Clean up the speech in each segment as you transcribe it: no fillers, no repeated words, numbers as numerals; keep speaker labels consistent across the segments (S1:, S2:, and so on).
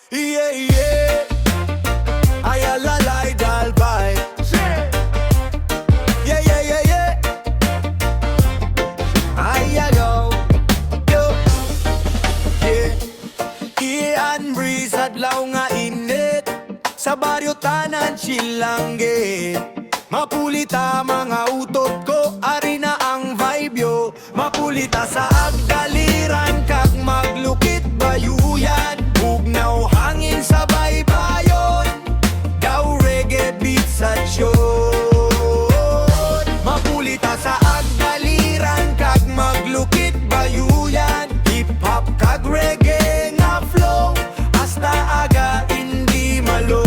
S1: Yeah, yeah. Ay alalay dalbay. Yeah, yeah, yeah, yeah. Ay ayaw. Yo. Yeah. Ian breeze at law nga init. Sa baryo tanan chill lang gid. Mapulita mga utot ko, ari na ang vibe yo. Mapulita sa agdaliran kag maglukit bayuyan. Bugnaw hangin sa baybayon, daw reggae beats at yun. Mapulita sa agdaliran kag maglukit bayuyan. Hip hop kag reggae nga flow, hasta aga hindi malo.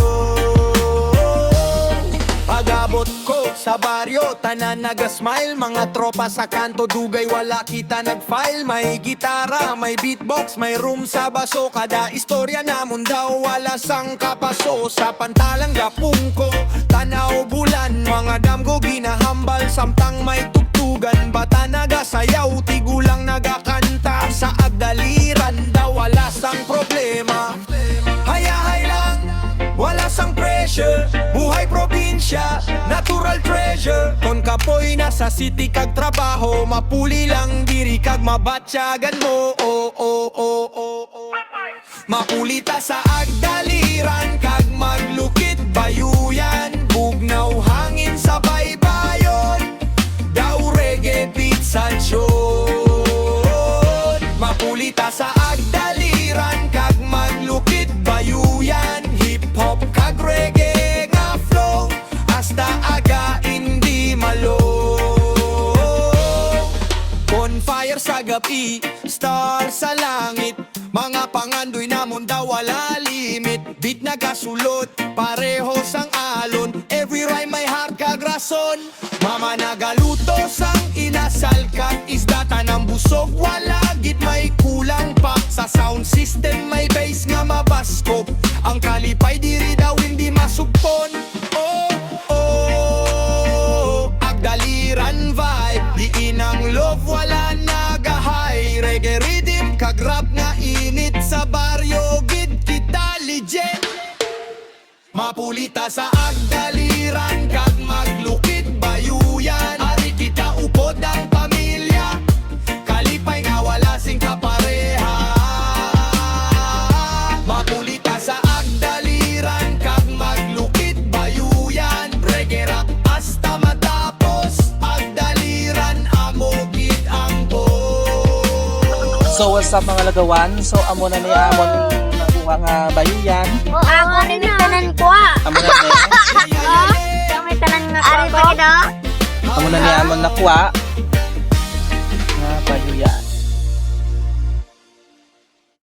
S1: Pagabot ko sa baryo, tanan naga-smile. Mga tropa sa kanto, dugay wala kita nag-file. May gitara, may beatbox, may room sa baso. Kada istorya namon daw wala sang kapaso. Sa pantalang gapong ko, tanaw bulan. Mga damgo ginahambal, samtang may tugtugan. Bata nagasayaw, tigulang nagakanta. Sa agdaliran daw wala sang problema. Hayahay lang, wala sang pressure. Buhay probinsya, natural treasure. Kon kapoy na sa city kag trabaho, mapuli lang diri kag mabatsyagan mo. Oh, oh, oh, oh, oh. Mapulita sa agdaliran kag maglukit bayuyan. Bugnaw hangin sa baybayon, daw reggae beats at yun. Mapulita sa agdaliran kag maglukit bayuyan. Hip hop kag reggae nga flow, hasta aga hindi malo. Bonfire sa gabi, star sa langit. Mga pangandoy namon daw wala limit. Beat na gasulot, pareho sang alon. Every rhyme may heart kag rason. Mama nagaluto sang inasal kag isda. Tanang busog wala git may kulang pa. Sa sound system may bass nga mabaskop. Ang kalipay diri daw hindi masupon. Oh, oh, agdaliran vibe. Diin ang love wala nagahay. Reggae rhythm kag rap nga init. Sa baryo gid kita legend. Mapulita sa agdaliran kag maglukit bayuyan. Ari kita upod ang pamilya, kalipay nga wala sing kapareha. Mapulita sa agdaliran kag maglukit bayuyan. Reggae rap hasta matapos, agdaliran amo gid ang boss.
S2: So what's up mga lagawan? So amo na ni amon nakuha nga bayuyan.
S3: Ako rin tanan ko
S2: Amo na ni
S3: Kami tanan nga ari pa gid
S2: amo na ni amon nakuha.